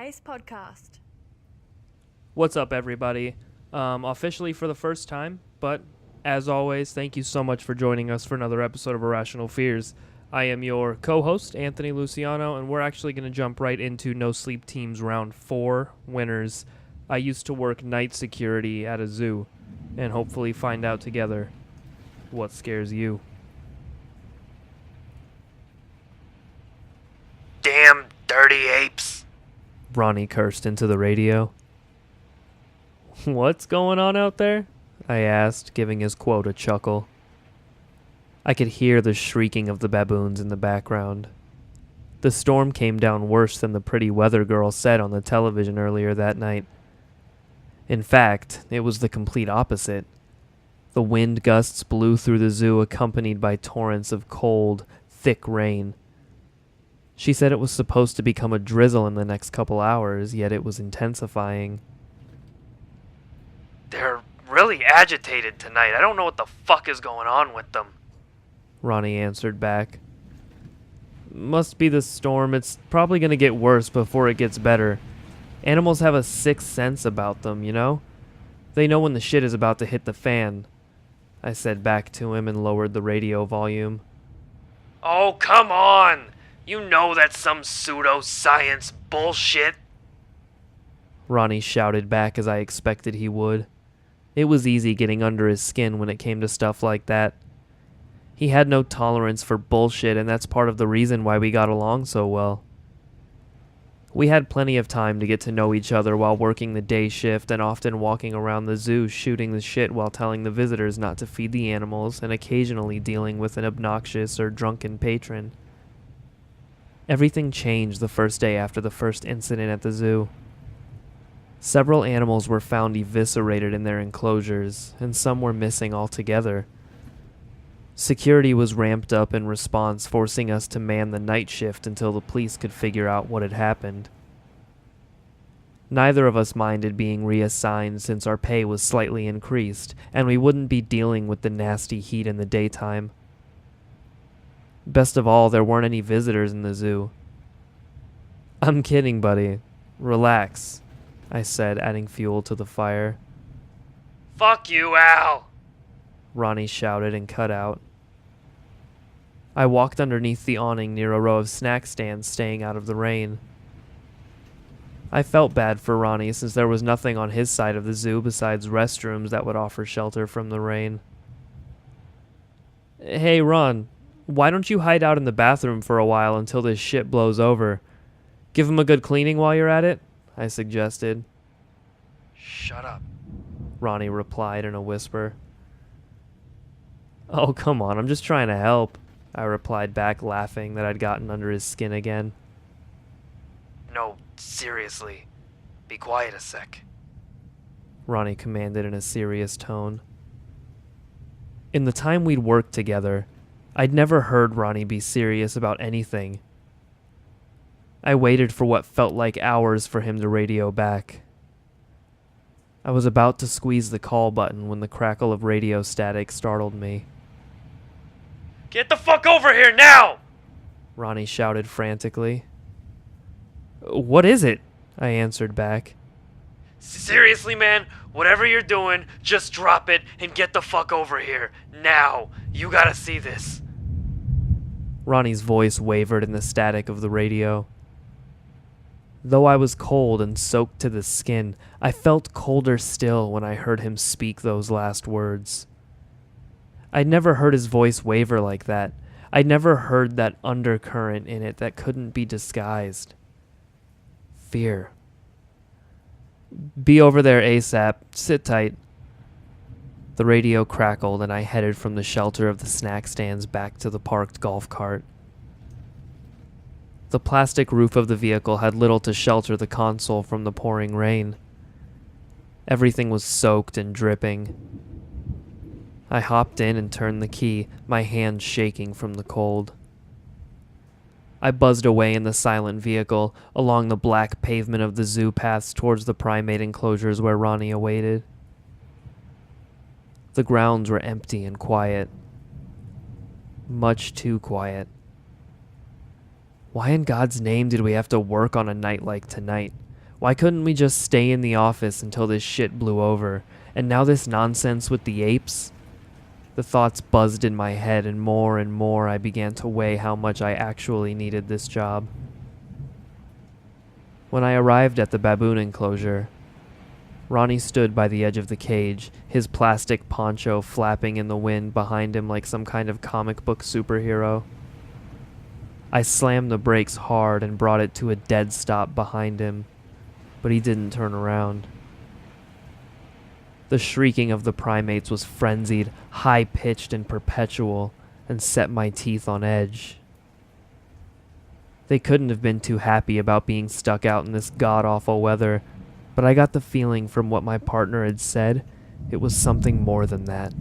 Ace Podcast. What's up, everybody? Officially for the first time, but as always, thank you so much for joining us for another episode of Irrational Fears. I am your co-host, Anthony Luciano, and we're actually going to jump right into Nosleep Team's Round 4 winners. I used to work night security at a zoo, and hopefully find out together what scares you. Damn dirty apes. Ronnie cursed into the radio. What's going on out there? I asked, giving his quote a chuckle. I could hear the shrieking of the baboons in the background. The storm came down worse than the pretty weather girl said on the television earlier that night. In fact, it was the complete opposite. The wind gusts blew through the zoo accompanied by torrents of cold, thick rain. She said it was supposed to become a drizzle in the next couple hours, yet it was intensifying. They're really agitated tonight. I don't know what the fuck is going on with them. Ronnie answered back. Must be the storm. It's probably going to get worse before it gets better. Animals have a sixth sense about them, you know? They know when the shit is about to hit the fan. I said back to him and lowered the radio volume. Oh, come on! You know that's some pseudoscience bullshit. Ronnie shouted back as I expected he would. It was easy getting under his skin when it came to stuff like that. He had no tolerance for bullshit, and that's part of the reason why we got along so well. We had plenty of time to get to know each other while working the day shift and often walking around the zoo shooting the shit while telling the visitors not to feed the animals and occasionally dealing with an obnoxious or drunken patron. Everything changed the first day after the first incident at the zoo. Several animals were found eviscerated in their enclosures, and some were missing altogether. Security was ramped up in response, forcing us to man the night shift until the police could figure out what had happened. Neither of us minded being reassigned since our pay was slightly increased, and we wouldn't be dealing with the nasty heat in the daytime. Best of all, there weren't any visitors in the zoo. I'm kidding, buddy. Relax, I said, adding fuel to the fire. Fuck you, Al! Ronnie shouted and cut out. I walked underneath the awning near a row of snack stands staying out of the rain. I felt bad for Ronnie since there was nothing on his side of the zoo besides restrooms that would offer shelter from the rain. Hey, Ron, why don't you hide out in the bathroom for a while until this shit blows over? Give him a good cleaning while you're at it, I suggested. Shut up, Ronnie replied in a whisper. Oh, come on, I'm just trying to help, I replied back, laughing that I'd gotten under his skin again. No, seriously. Be quiet a sec. Ronnie commanded in a serious tone. In the time we'd worked together, I'd never heard Ronnie be serious about anything. I waited for what felt like hours for him to radio back. I was about to squeeze the call button when the crackle of radio static startled me. Get the fuck over here now! Ronnie shouted frantically. What is it? I answered back. Seriously, man, whatever you're doing, just drop it and get the fuck over here. Now! You gotta see this. Ronnie's voice wavered in the static of the radio. Though I was cold and soaked to the skin, I felt colder still when I heard him speak those last words. I'd never heard his voice waver like that. I'd never heard that undercurrent in it that couldn't be disguised. Fear. Be over there ASAP. Sit tight. The radio crackled and I headed from the shelter of the snack stands back to the parked golf cart. The plastic roof of the vehicle had little to shelter the console from the pouring rain. Everything was soaked and dripping. I hopped in and turned the key, my hands shaking from the cold. I buzzed away in the silent vehicle, along the black pavement of the zoo paths towards the primate enclosures where Ronnie awaited. The grounds were empty and quiet. Much too quiet. Why in God's name did we have to work on a night like tonight? Why couldn't we just stay in the office until this shit blew over? And now this nonsense with the apes? The thoughts buzzed in my head, and more I began to weigh how much I actually needed this job. When I arrived at the baboon enclosure, Ronnie stood by the edge of the cage, his plastic poncho flapping in the wind behind him like some kind of comic book superhero. I slammed the brakes hard and brought it to a dead stop behind him, but he didn't turn around. The shrieking of the primates was frenzied, high-pitched and perpetual, and set my teeth on edge. They couldn't have been too happy about being stuck out in this god-awful weather, but I got the feeling from what my partner had said, it was something more than that.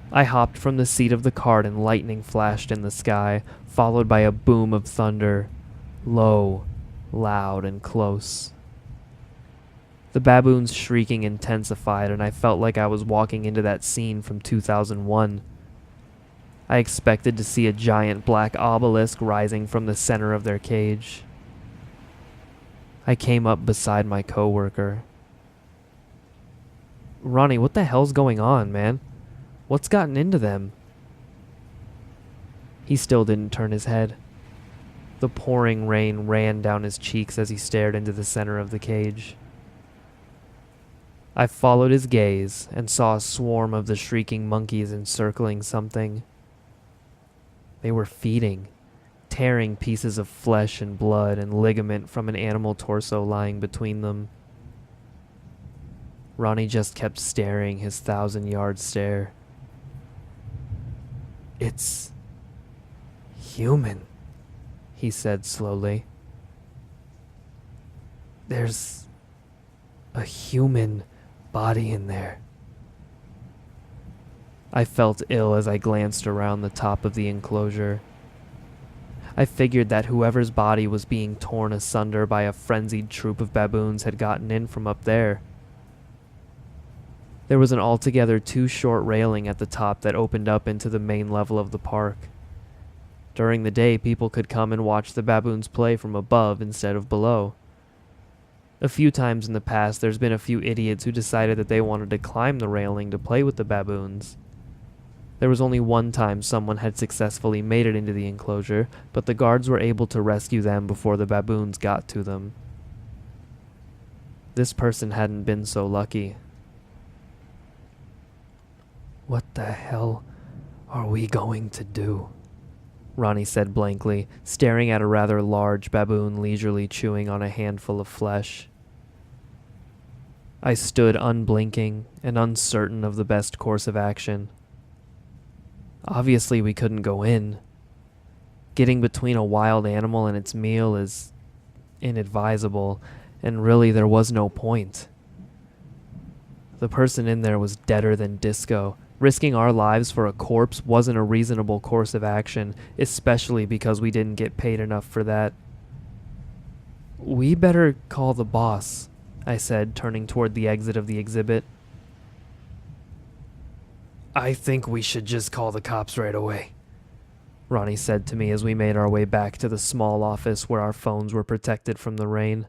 I hopped from the seat of the cart and lightning flashed in the sky, followed by a boom of thunder, low, loud, and close. The baboons' shrieking intensified, and I felt like I was walking into that scene from 2001. I expected to see a giant black obelisk rising from the center of their cage. I came up beside my coworker. Ronnie, what the hell's going on, man? What's gotten into them? He still didn't turn his head. The pouring rain ran down his cheeks as he stared into the center of the cage. I followed his gaze and saw a swarm of the shrieking monkeys encircling something. They were feeding, tearing pieces of flesh and blood and ligament from an animal torso lying between them. Ronnie just kept staring his 1,000-yard stare. "It's human," he said slowly. "There's a human body in there." I felt ill as I glanced around the top of the enclosure. I figured that whoever's body was being torn asunder by a frenzied troop of baboons had gotten in from up there. There was an altogether too short railing at the top that opened up into the main level of the park. During the day, people could come and watch the baboons play from above instead of below. A few times in the past, there's been a few idiots who decided that they wanted to climb the railing to play with the baboons. There was only one time someone had successfully made it into the enclosure, but the guards were able to rescue them before the baboons got to them. This person hadn't been so lucky. "What the hell are we going to do?" Ronnie said blankly, staring at a rather large baboon leisurely chewing on a handful of flesh. I stood unblinking and uncertain of the best course of action. Obviously, we couldn't go in. Getting between a wild animal and its meal is inadvisable, and really there was no point. The person in there was deader than disco. Risking our lives for a corpse wasn't a reasonable course of action, especially because we didn't get paid enough for that. "We better call the boss," I said, turning toward the exit of the exhibit. "I think we should just call the cops right away," Ronnie said to me as we made our way back to the small office where our phones were protected from the rain.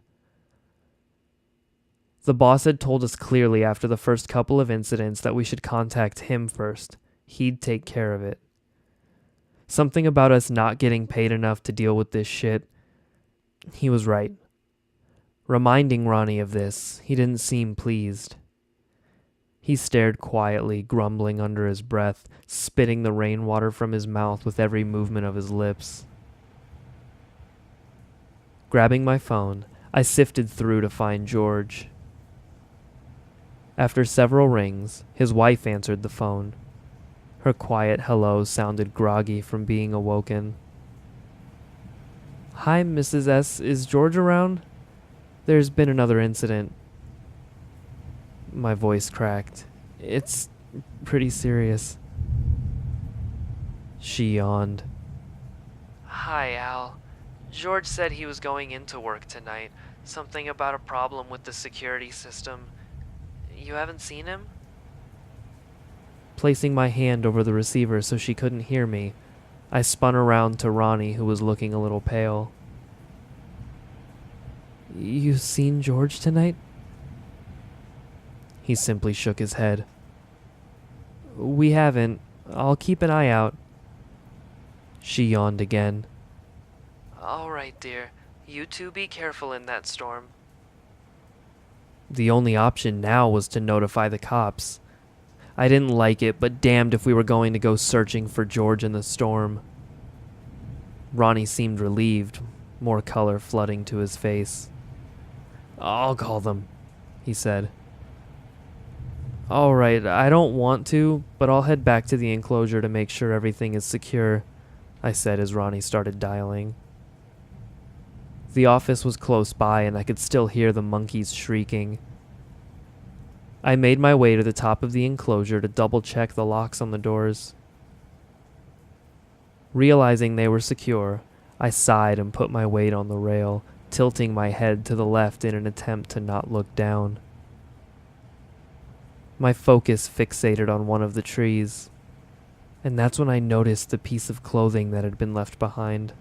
The boss had told us clearly after the first couple of incidents that we should contact him first. He'd take care of it. Something about us not getting paid enough to deal with this shit. He was right. Reminding Ronnie of this, he didn't seem pleased. He stared quietly, grumbling under his breath, spitting the rainwater from his mouth with every movement of his lips. Grabbing my phone, I sifted through to find George. After several rings, his wife answered the phone. Her quiet hello sounded groggy from being awoken. "Hi, Mrs. S. Is George around? There's been another incident." My voice cracked. "It's pretty serious." She yawned. "Hi, Al. George said he was going into work tonight. Something about a problem with the security system. You haven't seen him?" Placing my hand over the receiver so she couldn't hear me, I spun around to Ronnie, who was looking a little pale. You seen George tonight? He simply shook his head. We haven't. I'll keep an eye out. She yawned again. All right, dear. You two be careful in that storm. The only option now was to notify the cops. I didn't like it, but damned if we were going to go searching for George in the storm. Ronnie seemed relieved, more color flooding to his face. I'll call them, he said. All right, I don't want to, but I'll head back to the enclosure to make sure everything is secure, I said as Ronnie started dialing. The office was close by and I could still hear the monkeys shrieking. I made my way to the top of the enclosure to double check the locks on the doors. Realizing they were secure, I sighed and put my weight on the rail, tilting my head to the left in an attempt to not look down. My focus fixated on one of the trees, and that's when I noticed the piece of clothing that had been left behind.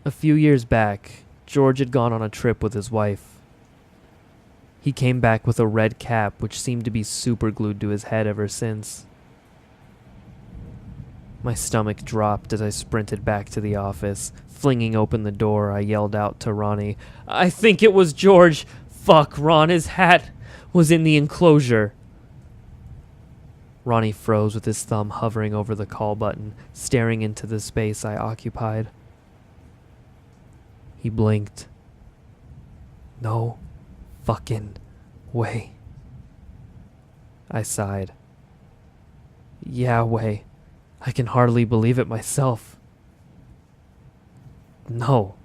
A few years back, George had gone on a trip with his wife. He came back with a red cap which seemed to be superglued to his head ever since. My stomach dropped as I sprinted back to the office. Flinging open the door, I yelled out to Ronnie, I think it was George! Fuck, Ron, his hat was in the enclosure. Ronnie froze with his thumb hovering over the call button, staring into the space I occupied. He blinked. No fucking way. I sighed. Yeah, way. I can hardly believe it myself. No.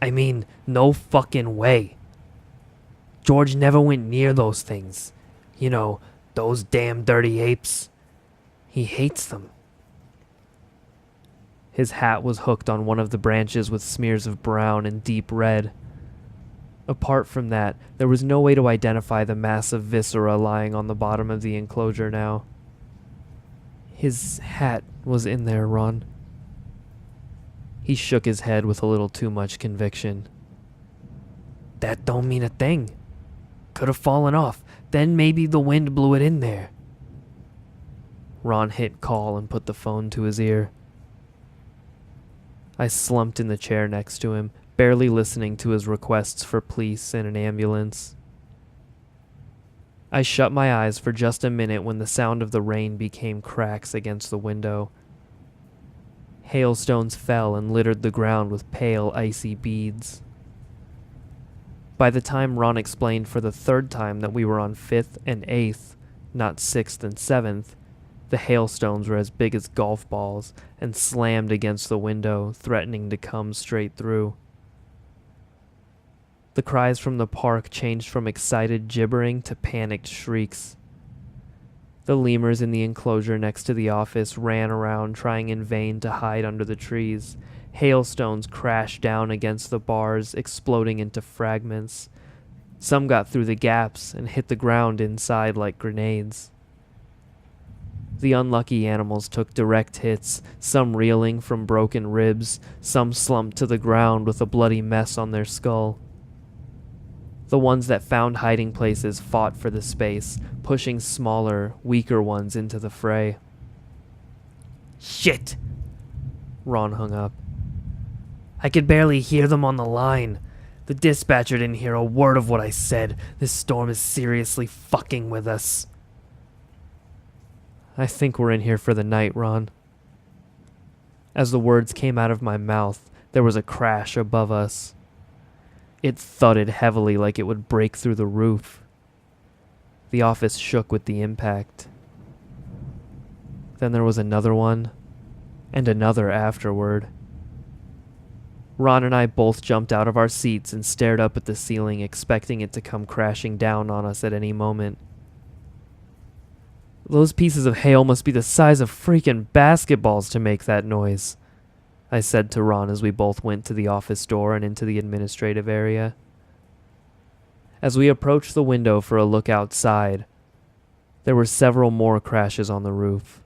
I mean, no fucking way. George never went near those things. You know, those damn dirty apes. He hates them. His hat was hooked on one of the branches with smears of brown and deep red. Apart from that, there was no way to identify the massive viscera lying on the bottom of the enclosure now. His hat was in there, Ron. He shook his head with a little too much conviction. That don't mean a thing. Could have fallen off. Then maybe the wind blew it in there. Ron hit call and put the phone to his ear. I slumped in the chair next to him, barely listening to his requests for police and an ambulance. I shut my eyes for just a minute when the sound of the rain became cracks against the window. Hailstones fell and littered the ground with pale, icy beads. By the time Ron explained for the third time that we were on 5th and 8th, not 6th and 7th, the hailstones were as big as golf balls and slammed against the window, threatening to come straight through. The cries from the park changed from excited gibbering to panicked shrieks. The lemurs in the enclosure next to the office ran around trying in vain to hide under the trees. Hailstones crashed down against the bars, exploding into fragments. Some got through the gaps and hit the ground inside like grenades. The unlucky animals took direct hits, some reeling from broken ribs, some slumped to the ground with a bloody mess on their skull. The ones that found hiding places fought for the space, pushing smaller, weaker ones into the fray. Shit! Ron hung up. I could barely hear them on the line. The dispatcher didn't hear a word of what I said. This storm is seriously fucking with us. I think we're in here for the night, Ron. As the words came out of my mouth, there was a crash above us. It thudded heavily like it would break through the roof. The office shook with the impact. Then there was another one, and another afterward. Ron and I both jumped out of our seats and stared up at the ceiling, expecting it to come crashing down on us at any moment. Those pieces of hail must be the size of freaking basketballs to make that noise, I said to Ron as we both went to the office door and into the administrative area. As we approached the window for a look outside, there were several more crashes on the roof.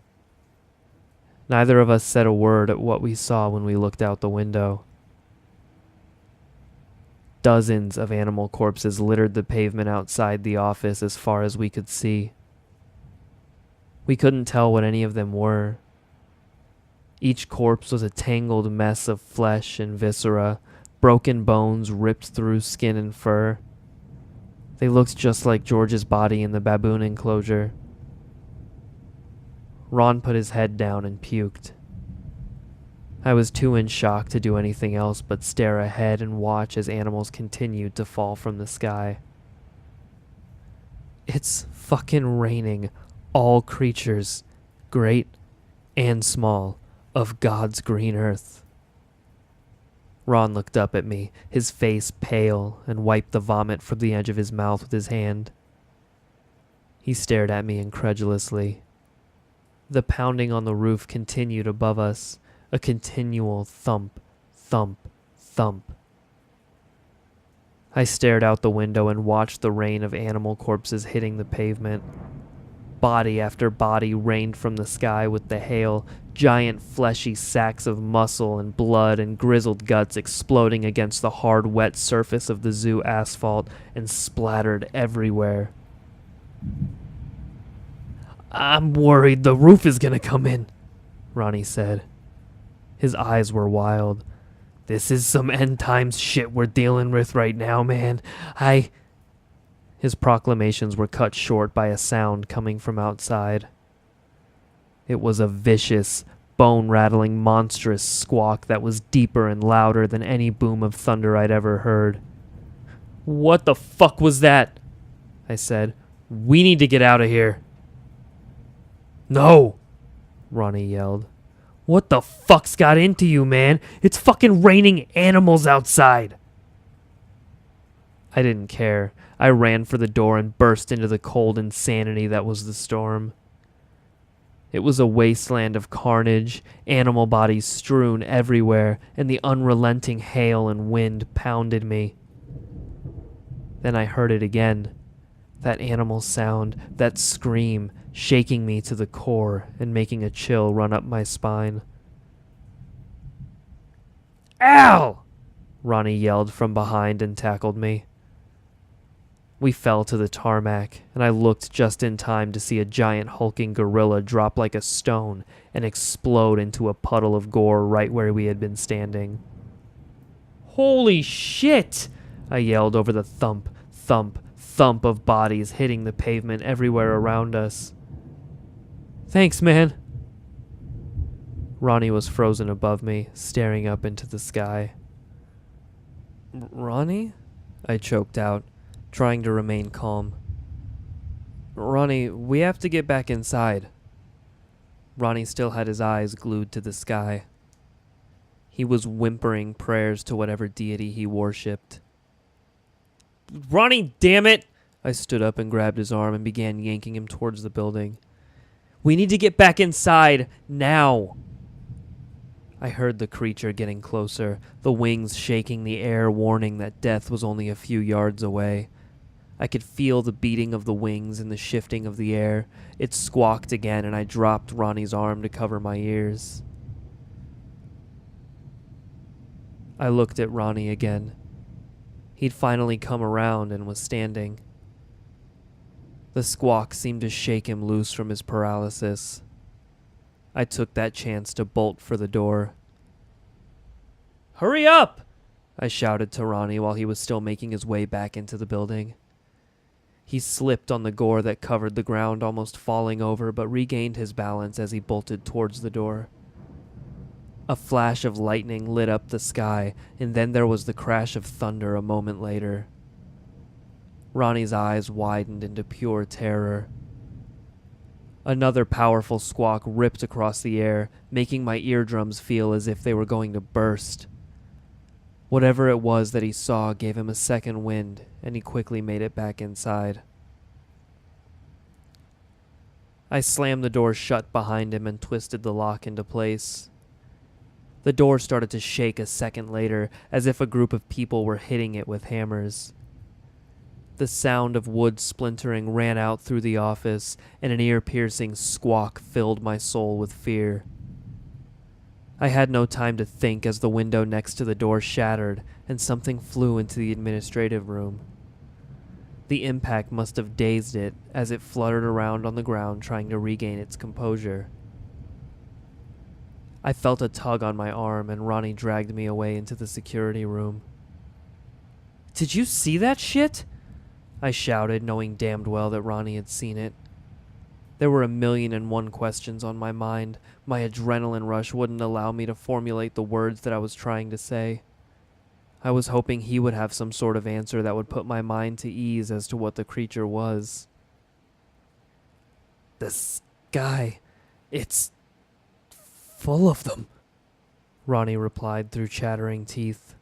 Neither of us said a word at what we saw when we looked out the window. Dozens of animal corpses littered the pavement outside the office as far as we could see. We couldn't tell what any of them were. Each corpse was a tangled mess of flesh and viscera, broken bones ripped through skin and fur. They looked just like George's body in the baboon enclosure. Ron put his head down and puked. I was too in shock to do anything else but stare ahead and watch as animals continued to fall from the sky. It's fucking raining all creatures, great and small, of God's green earth. Ron looked up at me, his face pale, and wiped the vomit from the edge of his mouth with his hand. He stared at me incredulously. The pounding on the roof continued above us, a continual thump, thump, thump. I stared out the window and watched the rain of animal corpses hitting the pavement. Body after body rained from the sky with the hail, giant fleshy sacks of muscle and blood and grizzled guts exploding against the hard, wet surface of the zoo asphalt and splattered everywhere. "I'm worried the roof is gonna come in," Ronnie said. His eyes were wild. "This is some end times shit we're dealing with right now, man. His proclamations were cut short by a sound coming from outside. It was a vicious, bone-rattling, monstrous squawk that was deeper and louder than any boom of thunder I'd ever heard. "What the fuck was that?" I said. "We need to get out of here." "No!" Ronnie yelled. "What the fuck's got into you, man? It's fucking raining animals outside!" I didn't care. I ran for the door and burst into the cold insanity that was the storm. It was a wasteland of carnage, animal bodies strewn everywhere, and the unrelenting hail and wind pounded me. Then I heard it again. That animal sound, that scream, shaking me to the core and making a chill run up my spine. "Al!" Ronnie yelled from behind and tackled me. We fell to the tarmac, and I looked just in time to see a giant hulking gorilla drop like a stone and explode into a puddle of gore right where we had been standing. "Holy shit!" I yelled over the thump, thump, thump of bodies hitting the pavement everywhere around us. "Thanks, man." Ronnie was frozen above me, staring up into the sky. "Ronnie?" I choked out, trying to remain calm. "Ronnie, we have to get back inside." Ronnie still had his eyes glued to the sky. He was whimpering prayers to whatever deity he worshipped. "Ronnie, damn it!" I stood up and grabbed his arm and began yanking him towards the building. "We need to get back inside, now!" I heard the creature getting closer, the wings shaking the air, warning that death was only a few yards away. I could feel the beating of the wings and the shifting of the air. It squawked again, and I dropped Ronnie's arm to cover my ears. I looked at Ronnie again. He'd finally come around and was standing. The squawk seemed to shake him loose from his paralysis. I took that chance to bolt for the door. "Hurry up!" I shouted to Ronnie while he was still making his way back into the building. He slipped on the gore that covered the ground, almost falling over, but regained his balance as he bolted towards the door. A flash of lightning lit up the sky, and then there was the crash of thunder a moment later. Ronnie's eyes widened into pure terror. Another powerful squawk ripped across the air, making my eardrums feel as if they were going to burst. Whatever it was that he saw gave him a second wind, and he quickly made it back inside. I slammed the door shut behind him and twisted the lock into place. The door started to shake a second later, as if a group of people were hitting it with hammers. The sound of wood splintering ran out through the office, and an ear-piercing squawk filled my soul with fear. I had no time to think as the window next to the door shattered and something flew into the administrative room. The impact must have dazed it as it fluttered around on the ground trying to regain its composure. I felt a tug on my arm and Ronnie dragged me away into the security room. "Did you see that shit?" I shouted, knowing damned well that Ronnie had seen it. There were 1,000,001 questions on my mind. My adrenaline rush wouldn't allow me to formulate the words that I was trying to say. I was hoping he would have some sort of answer that would put my mind to ease as to what the creature was. "The sky, it's full of them," Ronnie replied through chattering teeth.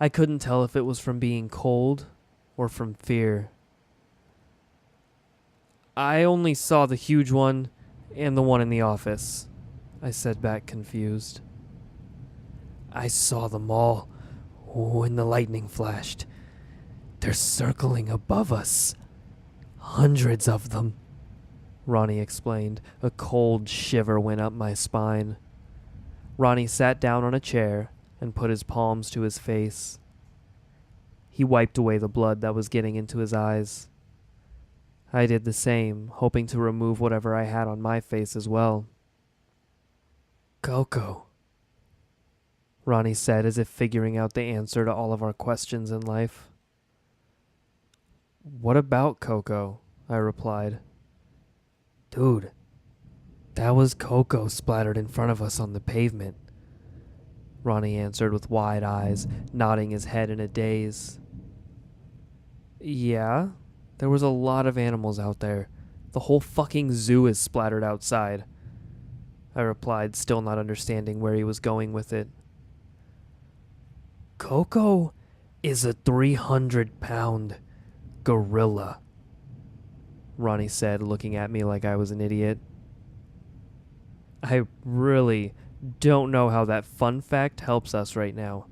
I couldn't tell if it was from being cold or from fear. "I only saw the huge one and the one in the office," I said back confused. "I saw them all when the lightning flashed. They're circling above us. Hundreds of them," Ronnie explained. A cold shiver went up my spine. Ronnie sat down on a chair and put his palms to his face. He wiped away the blood that was getting into his eyes. I did the same, hoping to remove whatever I had on my face as well. "Coco," Ronnie said as if figuring out the answer to all of our questions in life. "What about Coco?" I replied. "Dude, that was Coco splattered in front of us on the pavement," Ronnie answered with wide eyes, nodding his head in a daze. "Yeah, there was a lot of animals out there. The whole fucking zoo is splattered outside," I replied, still not understanding where he was going with it. "Coco is a 300-pound gorilla," Ronnie said, looking at me like I was an idiot. "I really don't know how that fun fact helps us right now,"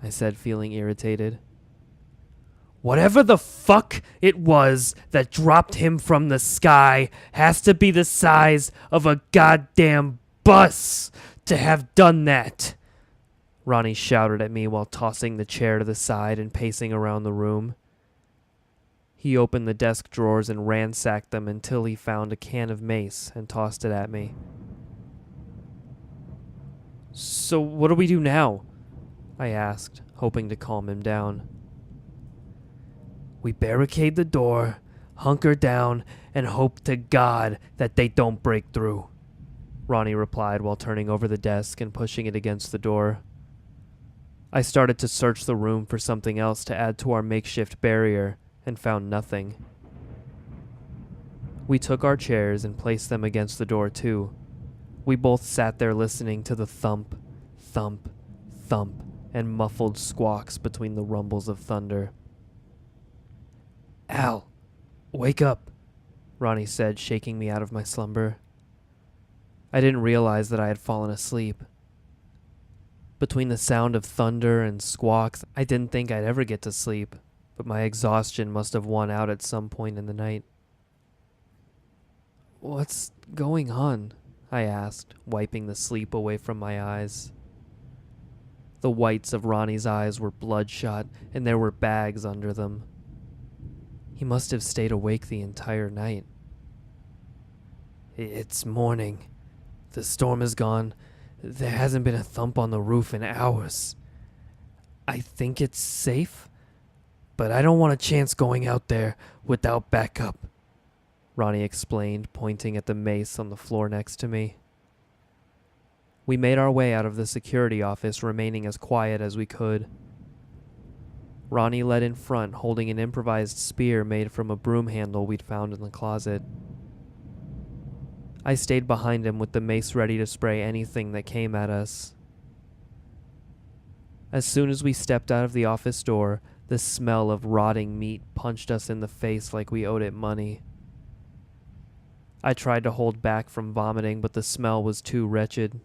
I said, feeling irritated. "Whatever the fuck it was that dropped him from the sky has to be the size of a goddamn bus to have done that," Ronnie shouted at me while tossing the chair to the side and pacing around the room. He opened the desk drawers and ransacked them until he found a can of mace and tossed it at me. "So what do we do now?" I asked, hoping to calm him down. "We barricade the door, hunker down, and hope to God that they don't break through," Ronnie replied while turning over the desk and pushing it against the door. I started to search the room for something else to add to our makeshift barrier and found nothing. We took our chairs and placed them against the door too. We both sat there listening to the thump, thump, thump, and muffled squawks between the rumbles of thunder. "Al, wake up," Ronnie said, shaking me out of my slumber. I didn't realize that I had fallen asleep. Between the sound of thunder and squawks, I didn't think I'd ever get to sleep, but my exhaustion must have won out at some point in the night. "What's going on?" I asked, wiping the sleep away from my eyes. The whites of Ronnie's eyes were bloodshot, and there were bags under them. He must have stayed awake the entire night. "It's morning. The storm is gone. There hasn't been a thump on the roof in hours. I think it's safe, but I don't want a chance going out there without backup," Ronnie explained, pointing at the mace on the floor next to me. We made our way out of the security office, remaining as quiet as we could. Ronnie led in front, holding an improvised spear made from a broom handle we'd found in the closet. I stayed behind him with the mace ready to spray anything that came at us. As soon as we stepped out of the office door, the smell of rotting meat punched us in the face like we owed it money. I tried to hold back from vomiting, but the smell was too wretched.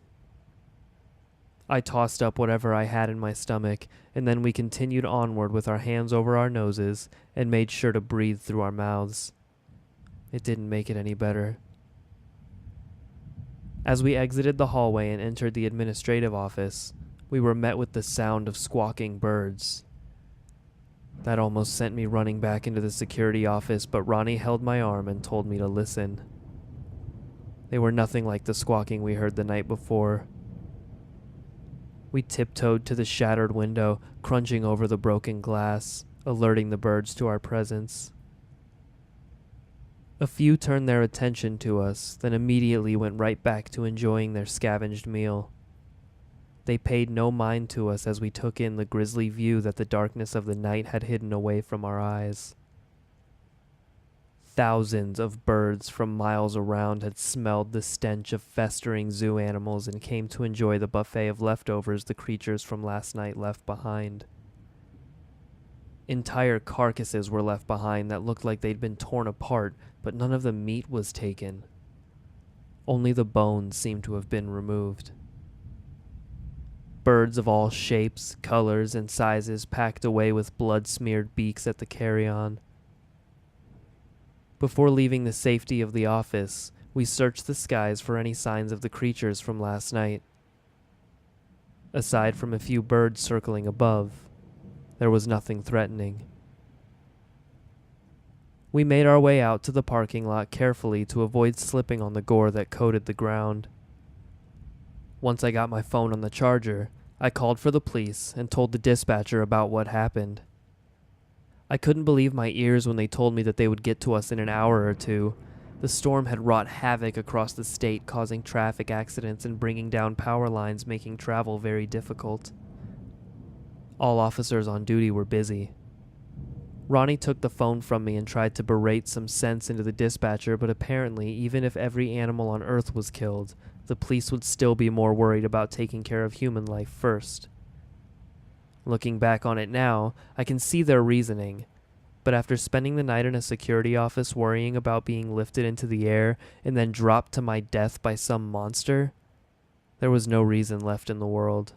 I tossed up whatever I had in my stomach, and then we continued onward with our hands over our noses and made sure to breathe through our mouths. It didn't make it any better. As we exited the hallway and entered the administrative office, we were met with the sound of squawking birds. That almost sent me running back into the security office, but Ronnie held my arm and told me to listen. They were nothing like the squawking we heard the night before. We tiptoed to the shattered window, crunching over the broken glass, alerting the birds to our presence. A few turned their attention to us, then immediately went right back to enjoying their scavenged meal. They paid no mind to us as we took in the grisly view that the darkness of the night had hidden away from our eyes. Thousands of birds from miles around had smelled the stench of festering zoo animals and came to enjoy the buffet of leftovers the creatures from last night left behind. Entire carcasses were left behind that looked like they'd been torn apart, but none of the meat was taken. Only the bones seemed to have been removed. Birds of all shapes, colors, and sizes packed away with blood-smeared beaks at the carry-on. Before leaving the safety of the office, we searched the skies for any signs of the creatures from last night. Aside from a few birds circling above, there was nothing threatening. We made our way out to the parking lot carefully to avoid slipping on the gore that coated the ground. Once I got my phone on the charger, I called for the police and told the dispatcher about what happened. I couldn't believe my ears when they told me that they would get to us in an hour or two. The storm had wrought havoc across the state, causing traffic accidents and bringing down power lines, making travel very difficult. All officers on duty were busy. Ronnie took the phone from me and tried to berate some sense into the dispatcher, but apparently, even if every animal on Earth was killed, the police would still be more worried about taking care of human life first. Looking back on it now, I can see their reasoning, but after spending the night in a security office worrying about being lifted into the air and then dropped to my death by some monster, there was no reason left in the world.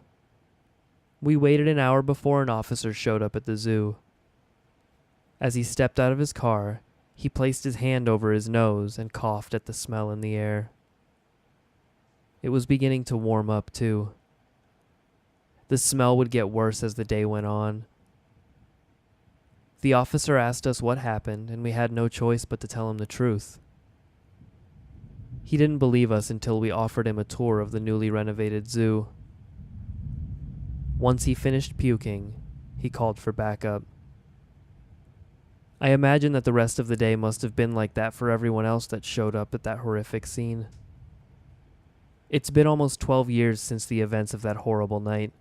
We waited an hour before an officer showed up at the zoo. As he stepped out of his car, he placed his hand over his nose and coughed at the smell in the air. It was beginning to warm up, too. The smell would get worse as the day went on. The officer asked us what happened, and we had no choice but to tell him the truth. He didn't believe us until we offered him a tour of the newly renovated zoo. Once he finished puking, he called for backup. I imagine that the rest of the day must have been like that for everyone else that showed up at that horrific scene. It's been almost 12 years since the events of that horrible night.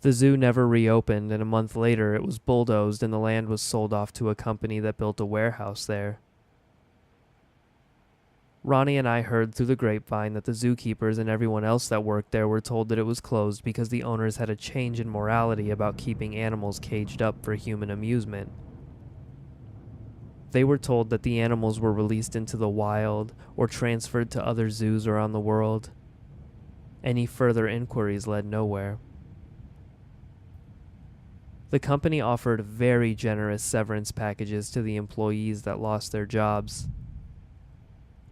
The zoo never reopened, and a month later it was bulldozed and the land was sold off to a company that built a warehouse there. Ronnie and I heard through the grapevine that the zookeepers and everyone else that worked there were told that it was closed because the owners had a change in morality about keeping animals caged up for human amusement. They were told that the animals were released into the wild or transferred to other zoos around the world. Any further inquiries led nowhere. The company offered very generous severance packages to the employees that lost their jobs.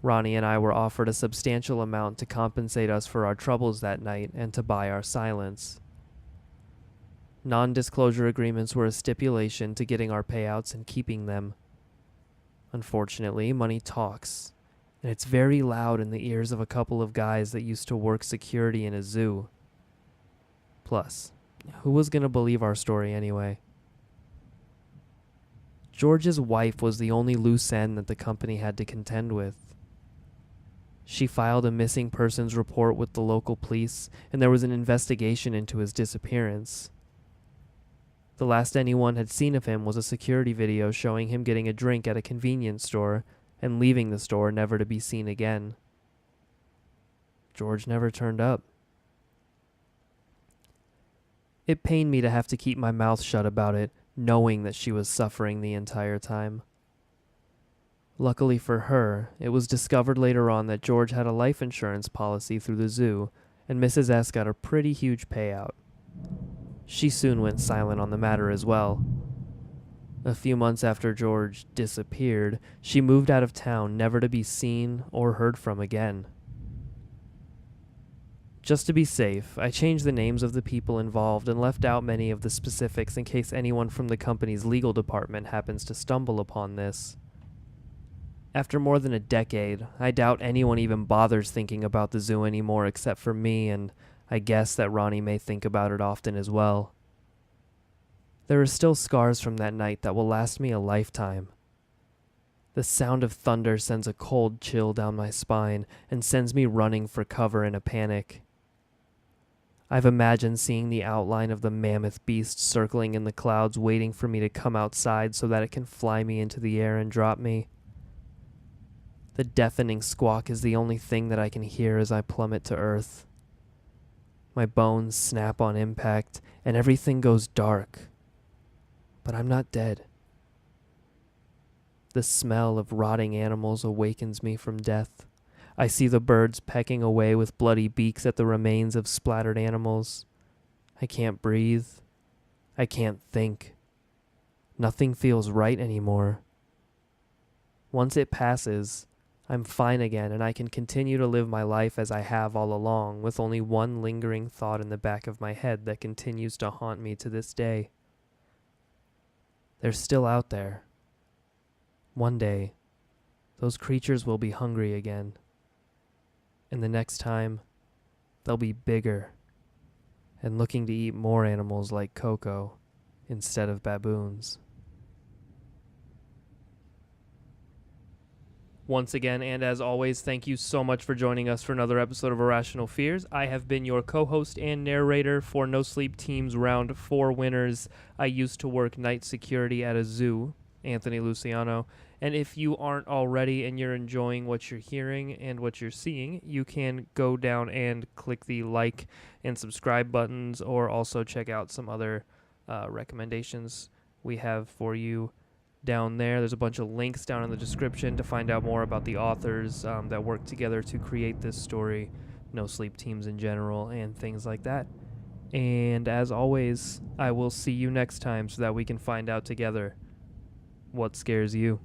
Ronnie and I were offered a substantial amount to compensate us for our troubles that night and to buy our silence. Non-disclosure agreements were a stipulation to getting our payouts and keeping them. Unfortunately, money talks, and it's very loud in the ears of a couple of guys that used to work security in a zoo. Plus, who was going to believe our story anyway? George's wife was the only loose end that the company had to contend with. She filed a missing persons report with the local police, and there was an investigation into his disappearance. The last anyone had seen of him was a security video showing him getting a drink at a convenience store and leaving the store never to be seen again. George never turned up. It pained me to have to keep my mouth shut about it, knowing that she was suffering the entire time. Luckily for her, it was discovered later on that George had a life insurance policy through the zoo, and Mrs. S got a pretty huge payout. She soon went silent on the matter as well. A few months after George disappeared, she moved out of town, never to be seen or heard from again. Just to be safe, I changed the names of the people involved and left out many of the specifics in case anyone from the company's legal department happens to stumble upon this. After more than a decade, I doubt anyone even bothers thinking about the zoo anymore except for me, and I guess that Ronnie may think about it often as well. There are still scars from that night that will last me a lifetime. The sound of thunder sends a cold chill down my spine and sends me running for cover in a panic. I've imagined seeing the outline of the mammoth beast circling in the clouds, waiting for me to come outside so that it can fly me into the air and drop me. The deafening squawk is the only thing that I can hear as I plummet to earth. My bones snap on impact, and everything goes dark. But I'm not dead. The smell of rotting animals awakens me from death. I see the birds pecking away with bloody beaks at the remains of splattered animals. I can't breathe. I can't think. Nothing feels right anymore. Once it passes, I'm fine again and I can continue to live my life as I have all along, with only one lingering thought in the back of my head that continues to haunt me to this day. They're still out there. One day, those creatures will be hungry again. And the next time, they'll be bigger and looking to eat more animals like Coco instead of baboons. Once again, and as always, thank you so much for joining us for another episode of Irrational Fears. I have been your co-host and narrator for Nosleep Team's Round 4 winners. I used to work night security at a zoo, Anthony Luciano. And if you aren't already and you're enjoying what you're hearing and what you're seeing, you can go down and click the like and subscribe buttons, or also check out some other recommendations we have for you down there. There's a bunch of links down in the description to find out more about the authors that work together to create this story, Nosleep Teams in general, and things like that. And as always, I will see you next time so that we can find out together what scares you.